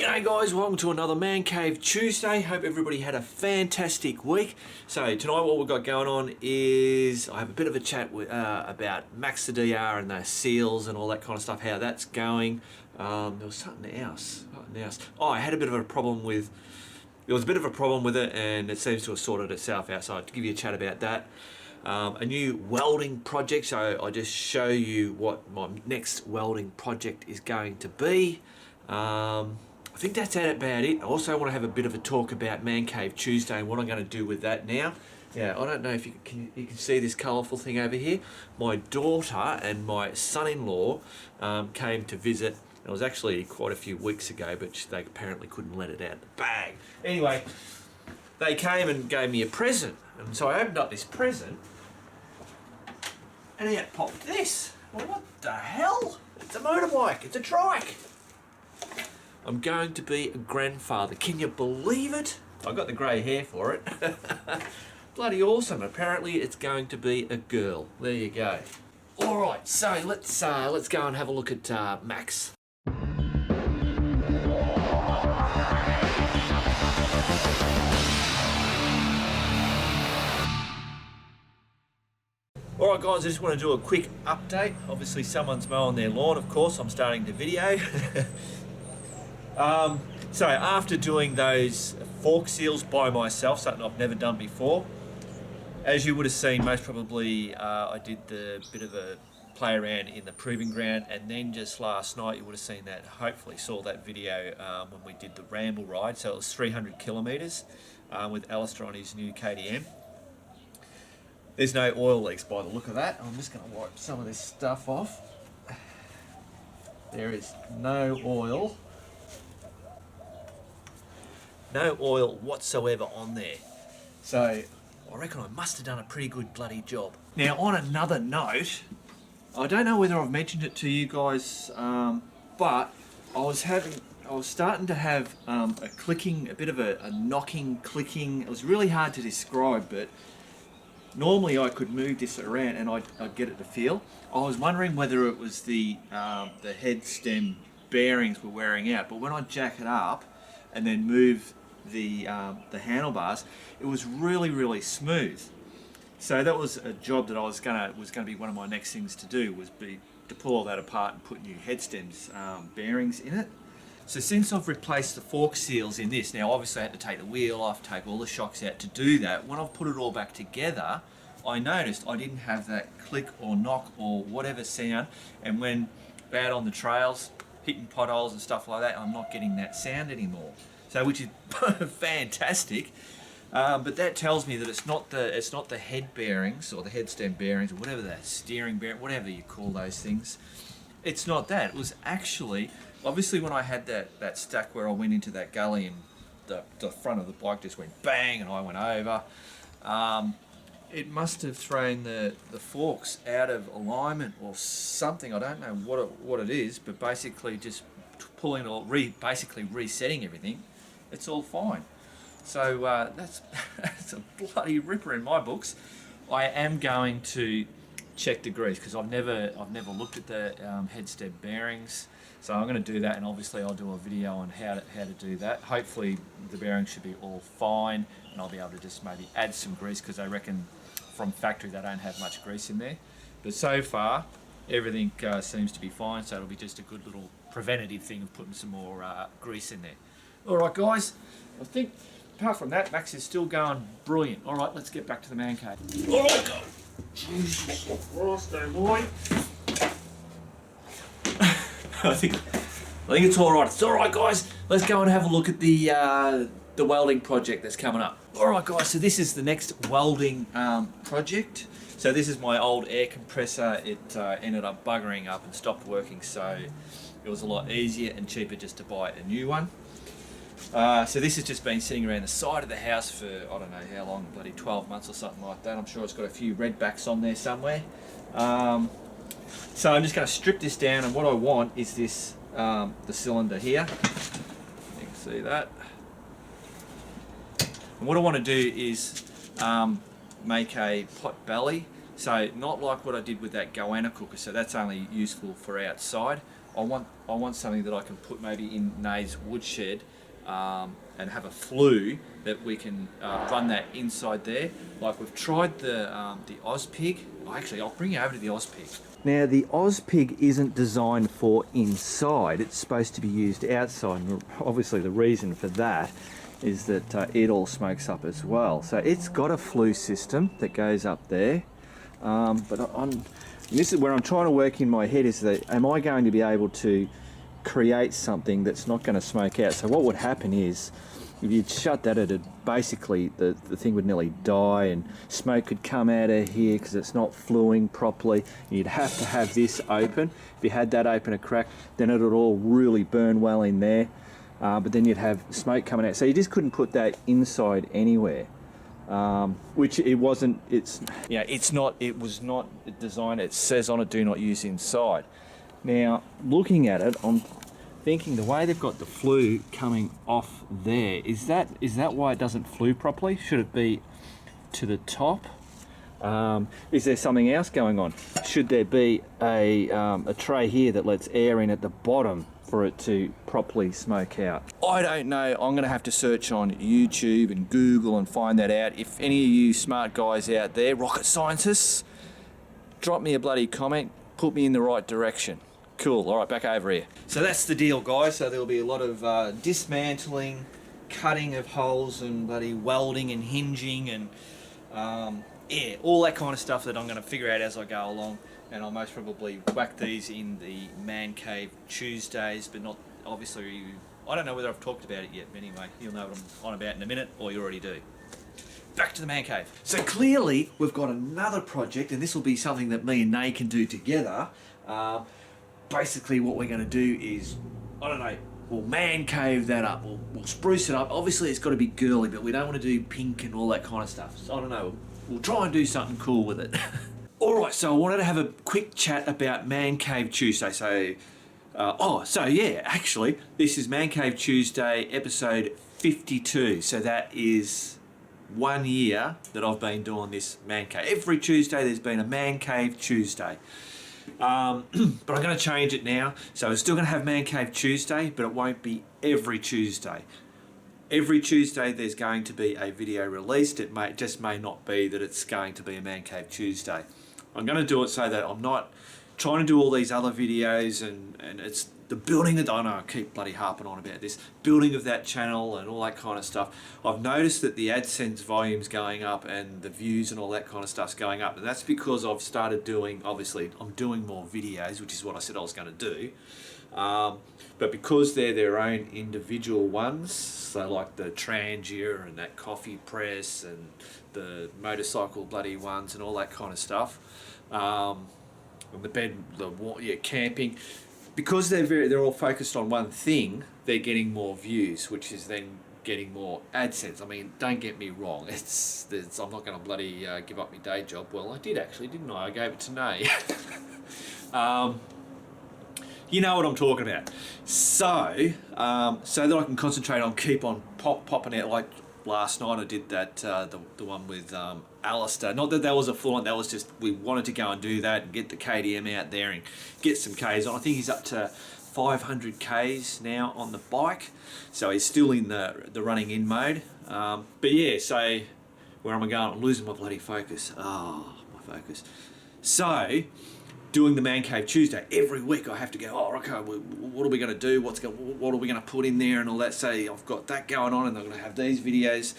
G'day guys, welcome to another Man Cave Tuesday. Hope everybody had a fantastic week. So tonight what we've got going on is I have a bit of a chat with, about Max the DR and the seals and all that kind of stuff, how that's going. There was something else. Oh, I had a bit of a problem with, there was a bit of a problem with it and it seems to have sorted itself out. So I'll give you a chat about that. A new welding project, so I just show you what my next welding project is going to be. I think that's about it. I also want to have a bit of a talk about Man Cave Tuesday and what I'm going to do with that now. Yeah, I don't know if you can see this colourful thing over here. My daughter and my son-in-law came to visit. It was actually quite a few weeks ago, but they apparently couldn't let it out of the bag. Anyway, they came and gave me a present. And so I opened up this present and out popped this. Well, what the hell? It's a motorbike. It's a trike. I'm going to be a grandfather. Can you believe it? I've got the grey hair for it. Bloody awesome. Apparently it's going to be a girl. There you go. All right, so let's go and have a look at Max. Alright guys, I just want to do a quick update. Obviously someone's mowing their lawn, of course. I'm starting the video. So after doing those fork seals by myself, something I've never done before, as you would have seen, most probably I did the bit of a play around in the proving ground, and then just last night you would have seen that, hopefully saw that video when we did the ramble ride. So it was 300 kilometres with Alistair on his new KTM. There's no oil leaks by the look of that. I'm just going to wipe some of this stuff off. There is no oil. No oil whatsoever on there. So I reckon I must have done a pretty good bloody job. Now on another note, I don't know whether I've mentioned it to you guys, but I was starting to have a clicking, a bit of a knocking, clicking. It was really hard to describe, but normally I could move this around and I'd get it to feel. I was wondering whether it was the head stem bearings were wearing out, but when I jack it up and then move the handlebars, it was really smooth. So that was a job that I was gonna be one of my next things to do, was to pull all that apart and put new head stems bearings in it. So since I've replaced the fork seals in this, now obviously I had to take the wheel off, take all the shocks out to do that. When I've put it all back together, I noticed I didn't have that click or knock or whatever sound, and when out on the trails, hitting potholes and stuff like that, I'm not getting that sound anymore. So which is fantastic, but that tells me that it's not the head bearings or the head stem bearings or whatever that steering bearing, whatever you call those things. It's not that. It was actually, obviously when I had that stack where I went into that gully and the front of the bike just went bang and I went over, it must have thrown the forks out of alignment or something. I don't know what it is, but basically just pulling or basically resetting everything, it's all fine. So that's a bloody ripper in my books. I am going to check the grease because I've never looked at the head stem bearings, so I'm going to do that, and obviously I'll do a video on how to do that. Hopefully the bearings should be all fine, and I'll be able to just maybe add some grease because I reckon from factory they don't have much grease in there. But so far everything seems to be fine, so it'll be just a good little preventative thing of putting some more grease in there. Alright guys, I think apart from that, Max is still going brilliant. Alright, let's get back to the man cave. Alright go! Jesus Christ, oh boy. I think it's alright. It's alright guys, let's go and have a look at the welding project that's coming up. Alright guys, so this is the next welding project. So this is my old air compressor. It ended up buggering up and stopped working, so it was a lot easier and cheaper just to buy a new one. So this has just been sitting around the side of the house for, I don't know how long, bloody 12 months or something like that. I'm sure it's got a few redbacks on there somewhere. So I'm just going to strip this down, and what I want is this, the cylinder here. You can see that. And what I want to do is make a pot belly, so not like what I did with that goanna cooker, so that's only useful for outside. I want something that I can put maybe in Nate's woodshed and have a flue that we can run that inside there. Like we've tried the Ozpig. I'll bring you over to the Ozpig. Now the Ozpig isn't designed for inside, it's supposed to be used outside, and obviously the reason for that is that it all smokes up as well. So it's got a flue system that goes up there, this is where I'm trying to work in my head, is that am I going to be able to create something that's not going to smoke out? So what would happen is, if you'd shut that, basically the thing would nearly die and smoke could come out of here because it's not fluing properly. You'd have to have this open. If you had that open a crack, then it would all really burn well in there. But then you'd have smoke coming out. So you just couldn't put that inside anywhere. Which it wasn't, it was not designed, it says on it, do not use inside. Now, looking at it, I'm thinking the way they've got the flue coming off there, is that why it doesn't flue properly? Should it be to the top? Is there something else going on? Should there be a tray here that lets air in at the bottom for it to properly smoke out? I don't know. I'm going to have to search on YouTube and Google and find that out. If any of you smart guys out there, rocket scientists, drop me a bloody comment, put me in the right direction. Cool. All right, back over here. So that's the deal, guys. So there'll be a lot of dismantling, cutting of holes and bloody welding and hinging and all that kind of stuff that I'm going to figure out as I go along. And I'll most probably whack these in the Man Cave Tuesdays, but not obviously. I don't know whether I've talked about it yet, but anyway, you'll know what I'm on about in a minute, or you already do. Back to the Man Cave. So clearly we've got another project, and this will be something that me and Nate can do together. Basically what we're going to do is, I don't know, we'll Man Cave that up, we'll spruce it up. Obviously it's got to be girly, but we don't want to do pink and all that kind of stuff. So I don't know, we'll try and do something cool with it. Alright, so I wanted to have a quick chat about Man Cave Tuesday. So, actually, this is Man Cave Tuesday, episode 52. So that is 1 year that I've been doing this Man Cave. Every Tuesday there's been a Man Cave Tuesday. But I'm going to change it now. So we're still going to have Man Cave Tuesday, but it won't be every Tuesday. Every Tuesday there's going to be a video released. It may not be that it's going to be a Man Cave Tuesday. I'm going to do it so that I'm not trying to do all these other videos and it's the building of, I know I keep bloody harping on about this, building of that channel and all that kind of stuff. I've noticed that the AdSense volume's going up and the views and all that kind of stuff's going up, and that's because I've started doing, obviously I'm doing more videos, which is what I said I was going to do. But because they're their own individual ones, so like the Trangia and that coffee press and the motorcycle bloody ones and all that kind of stuff, and camping, because they're all focused on one thing, they're getting more views, which is then getting more AdSense. I mean, don't get me wrong, I'm not going to bloody give up my day job. Well, I did actually, didn't I? I gave it to Nay. You know what I'm talking about. So, so that I can concentrate on keep on popping out. Like last night I did that, the one with AEST. Not that was a full on, that was just, we wanted to go and do that and get the KDM out there and get some Ks on. I think he's up to 500 Ks now on the bike. So he's still in the running in mode. But yeah, so where am I going? I'm losing my bloody focus. Oh, my focus. So, doing the Man Cave Tuesday, every week I have to go, okay, what are we going to do? What are we going to put in there and all that? So I've got that going on and I'm going to have these videos.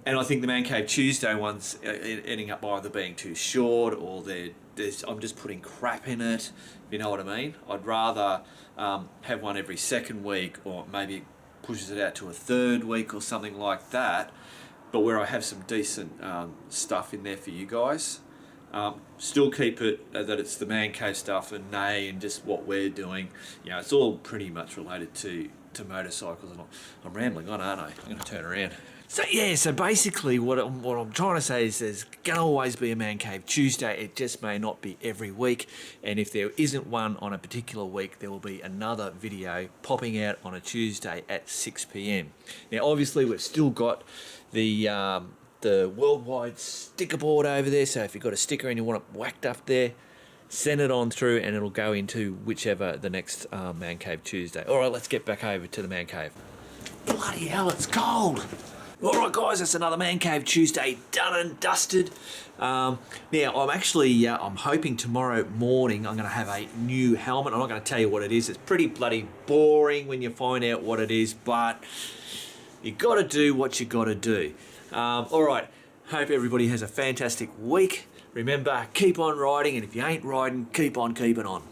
And I think the Man Cave Tuesday ones ending up either being too short or I'm just putting crap in it, if you know what I mean. I'd rather have one every second week, or maybe it pushes it out to a third week or something like that, but where I have some decent stuff in there for you guys. Still keep it that it's the Man Cave stuff and Nay and just what we're doing. You know, it's all pretty much related to motorcycles. And I'm rambling on, aren't I? I'm going to turn around. So yeah, so basically what I'm trying to say is there's going to always be a Man Cave Tuesday. It just may not be every week. And if there isn't one on a particular week, there will be another video popping out on a Tuesday at 6 PM. Now, obviously, we've still got the worldwide sticker board over there, so if you've got a sticker and you want it whacked up there, send it on through and it'll go into whichever the next Man Cave Tuesday. All right, let's get back over to the Man Cave. Bloody hell, it's cold. All right, guys, that's another Man Cave Tuesday done and dusted. Now, I'm hoping tomorrow morning I'm going to have a new helmet. I'm not going to tell you what it is. It's pretty bloody boring when you find out what it is, but you got to do what you got to do. All right, hope everybody has a fantastic week. Remember, keep on riding, and if you ain't riding, keep on keeping on.